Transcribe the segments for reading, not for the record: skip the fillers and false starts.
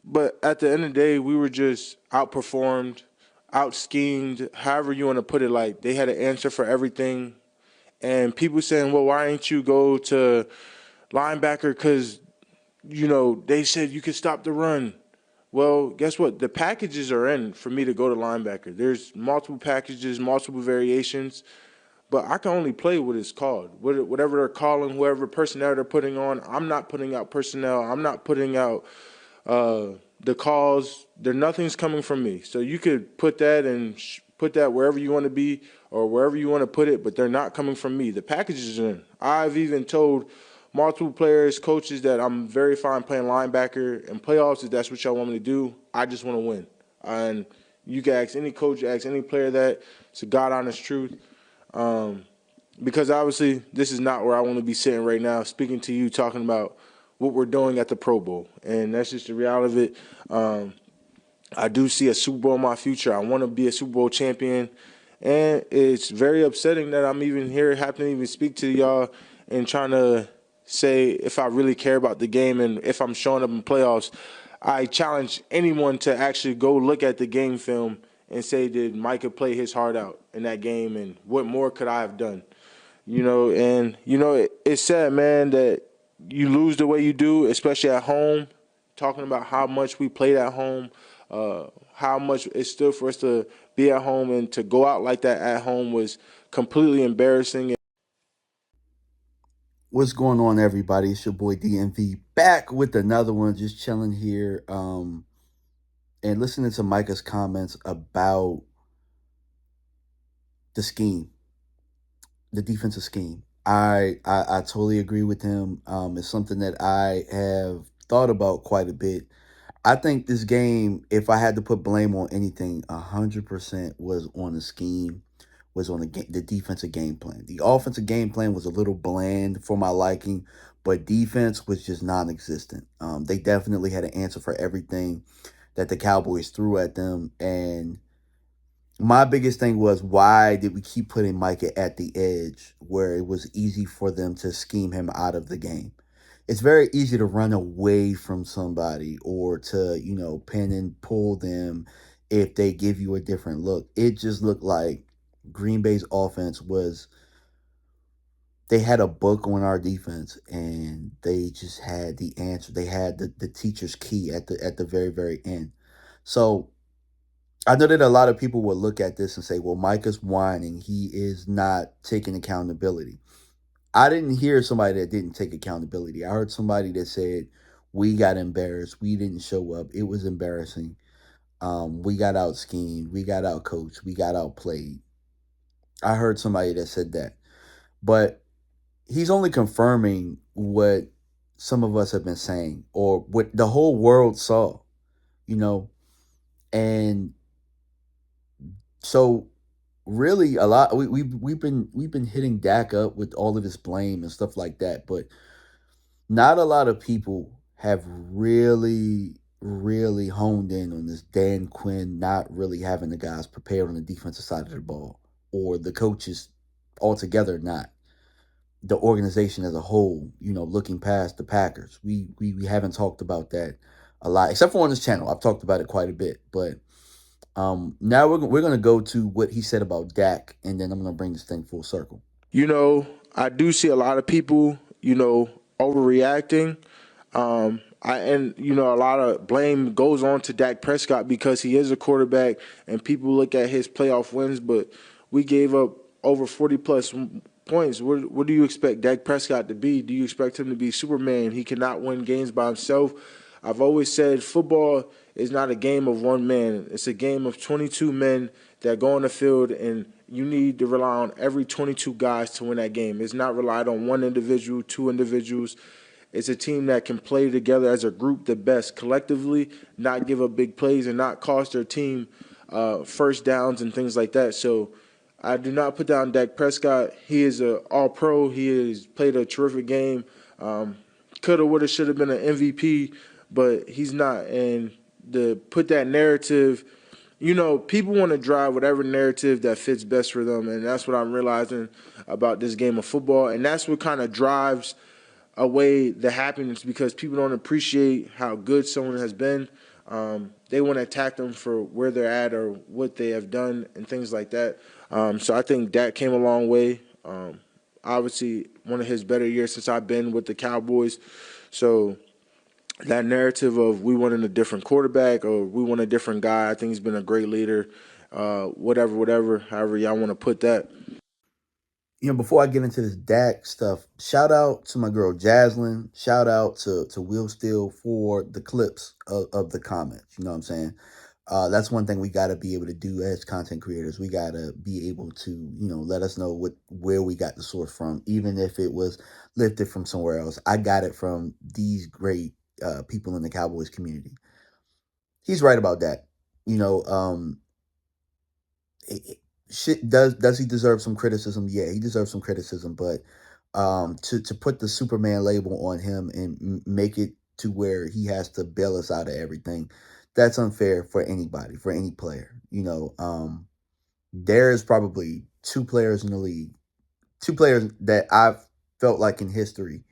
But at the end of the day, we were just outperformed, out schemed, however you want to put it. Like they had an answer for everything. And people saying, well, why ain't you go to linebacker? Because, they said you could stop the run. Well, guess what? The packages are in for me to go to linebacker. There's multiple packages, multiple variations, but I can only play what it's called. Whatever they're calling, whoever personnel they're putting on, I'm not putting out personnel. I'm not putting out uh, the calls. Nothing's coming from me. So you could put that and put that wherever you want to be or wherever you want to put it, but they're not coming from me. The packages are in. I've even told multiple players, coaches that I'm very fine playing linebacker and playoffs. If that's what y'all want me to do, I just want to win. And you can ask any coach, ask any player that. It's a God honest truth. Um, because obviously this is not where I want to be sitting right now, speaking to you, talking about what we're doing at the Pro Bowl, and that's just the reality of it. I do see a Super Bowl in my future. I want to be a Super Bowl champion, and it's very upsetting that I'm even here, having to even speak to y'all and trying to say if I really care about the game and if I'm showing up in playoffs. I challenge anyone to actually go look at the game film and say, did Micah play his heart out in that game, and what more could I have done? It's sad, man, that you lose the way you do, especially at home. Talking about how much we played at home, how much it stood for us to be at home, and to go out like that at home was completely embarrassing. What's going on, everybody? It's your boy DMV back with another one, just chilling here, and listening to Micah's comments about the scheme, the defensive scheme. I totally agree with him. It's something that I have thought about quite a bit. I think this game, if I had to put blame on anything, 100% was on the scheme, was on the defensive game plan. The offensive game plan was a little bland for my liking, but defense was just non-existent. They definitely had an answer for everything that the Cowboys threw at them, and my biggest thing was, why did we keep putting Micah at the edge where it was easy for them to scheme him out of the game? It's very easy to run away from somebody or to, pin and pull them if they give you a different look. It just looked like Green Bay's offense was, they had a book on our defense and they just had the answer. They had the teacher's key at the very, very end. So I know that a lot of people will look at this and say, well, Micah's whining. He is not taking accountability. I didn't hear somebody that didn't take accountability. I heard somebody that said, we got embarrassed. We didn't show up. It was embarrassing. We got out schemed. We got out coached. We got outplayed. I heard somebody that said that. But he's only confirming what some of us have been saying or what the whole world saw, you know? And so really a lot we've been hitting Dak up with all of his blame and stuff like that, but not a lot of people have really honed in on this Dan Quinn not really having the guys prepared on the defensive side of the ball, or the coaches altogether not. The organization as a whole, looking past the Packers. We haven't talked about that a lot, except for on this channel. I've talked about it quite a bit, but now we're gonna go to what he said about Dak, and then I'm gonna bring this thing full circle. I do see a lot of people, overreacting. A lot of blame goes on to Dak Prescott because he is a quarterback, and people look at his playoff wins, but we gave up over 40 plus points. What do you expect Dak Prescott to be? Do you expect him to be Superman? He cannot win games by himself. I've always said football is not a game of one man. It's a game of 22 men that go on the field, and you need to rely on every 22 guys to win that game. It's not relied on one individual, two individuals. It's a team that can play together as a group the best collectively, not give up big plays, and not cost their team first downs and things like that. So I do not put down Dak Prescott. He is an all-pro. He has played a terrific game. Coulda, woulda, should have been an MVP, but he's not. And to put that narrative, people want to drive whatever narrative that fits best for them, and that's what I'm realizing about this game of football. And that's what kind of drives away the happiness, because people don't appreciate how good someone has been. They want to attack them for where they're at or what they have done and things like that. So I think Dak came a long way. Obviously, one of his better years since I've been with the Cowboys. So that narrative of we wanted a different quarterback or we want a different guy, I think he's been a great leader. Whatever, however y'all want to put that. Before I get into this Dak stuff, shout out to my girl Jaslyn. Shout out to Will Steele for the clips of the comments. You know what I'm saying? That's one thing we got to be able to do as content creators. We got to be able to, let us know where we got the source from, even if it was lifted from somewhere else. I got it from these great people in the Cowboys community. He's right about that. You know, shit, does he deserve some criticism? Yeah, he deserves some criticism, but to put the Superman label on him and make it to where he has to bail us out of everything, that's unfair for anybody, for any player. There is probably two players in the league, two players that I've felt like in history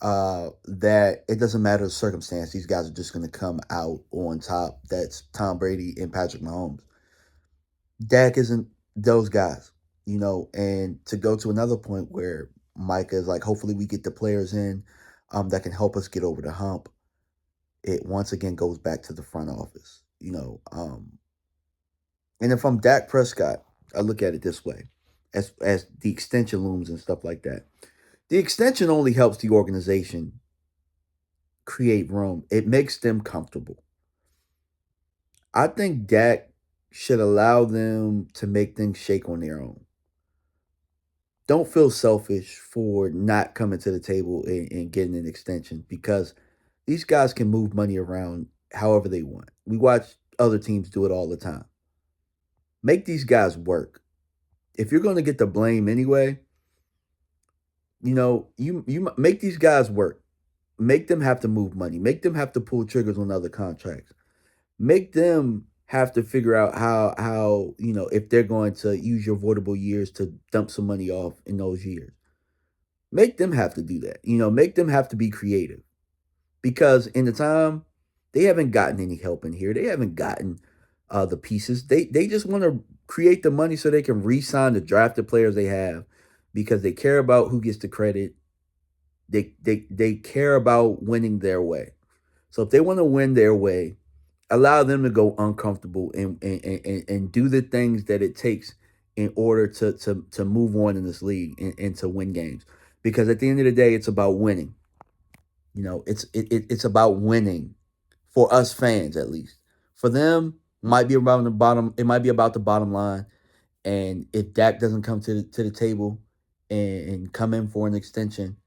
that it doesn't matter the circumstance, these guys are just going to come out on top. That's Tom Brady and Patrick Mahomes. Dak isn't those guys, and to go to another point where Micah is like, hopefully we get the players in that can help us get over the hump. It once again goes back to the front office, and if I'm Dak Prescott, I look at it this way, as the extension looms and stuff like that. The extension only helps the organization create room. It makes them comfortable. I think Dak should allow them to make things shake on their own. Don't feel selfish for not coming to the table and getting an extension because these guys can move money around however they want. We watch other teams do it all the time. Make these guys work. If you're going to get the blame anyway, you make these guys work. Make them have to move money. Make them have to pull triggers on other contracts. Make them have to figure out how if they're going to use your voidable years to dump some money off in those years. Make them have to do that. Make them have to be creative. Because in the time, they haven't gotten any help in here. They haven't gotten the pieces. They just want to create the money so they can re-sign the drafted players they have because they care about who gets the credit. They care about winning their way. So if they want to win their way, allow them to go uncomfortable and do the things that it takes in order to move on in this league and to win games. Because at the end of the day, it's about winning. It's about winning for us fans at least. For them, might be around the bottom. It might be about the bottom line. And if Dak doesn't come to the table and come in for an extension,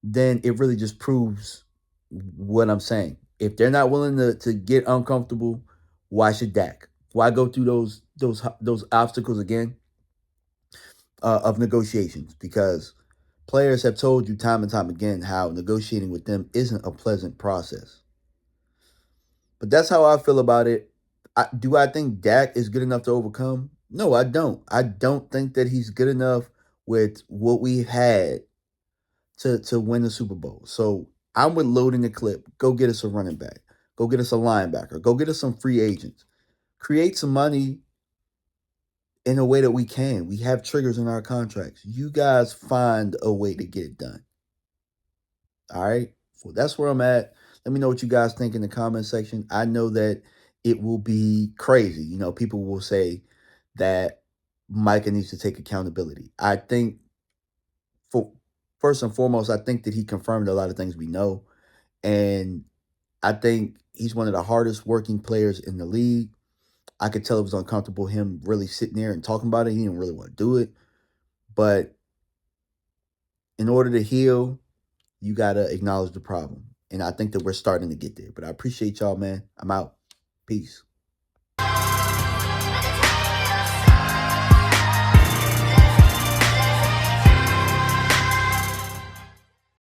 then it really just proves what I'm saying. If they're not willing to get uncomfortable, why should Dak? Why go through those obstacles again of negotiations? Because players have told you time and time again how negotiating with them isn't a pleasant process. But that's how I feel about it. Do I think Dak is good enough to overcome? No, I don't. I don't think that he's good enough with what we had to win the Super Bowl. So I'm with loading the clip. Go get us a running back. Go get us a linebacker. Go get us some free agents. Create some money in a way that we can. We have triggers in our contracts. You guys find a way to get it done. All right. Well, that's where I'm at. Let me know what you guys think in the comment section. I know that it will be crazy. People will say that Micah needs to take accountability. I think for first and foremost, I think that he confirmed a lot of things we know. And I think he's one of the hardest working players in the league. I could tell it was uncomfortable him really sitting there and talking about it. He didn't really want to do it. But in order to heal, you got to acknowledge the problem. And I think that we're starting to get there. But I appreciate y'all, man. I'm out. Peace.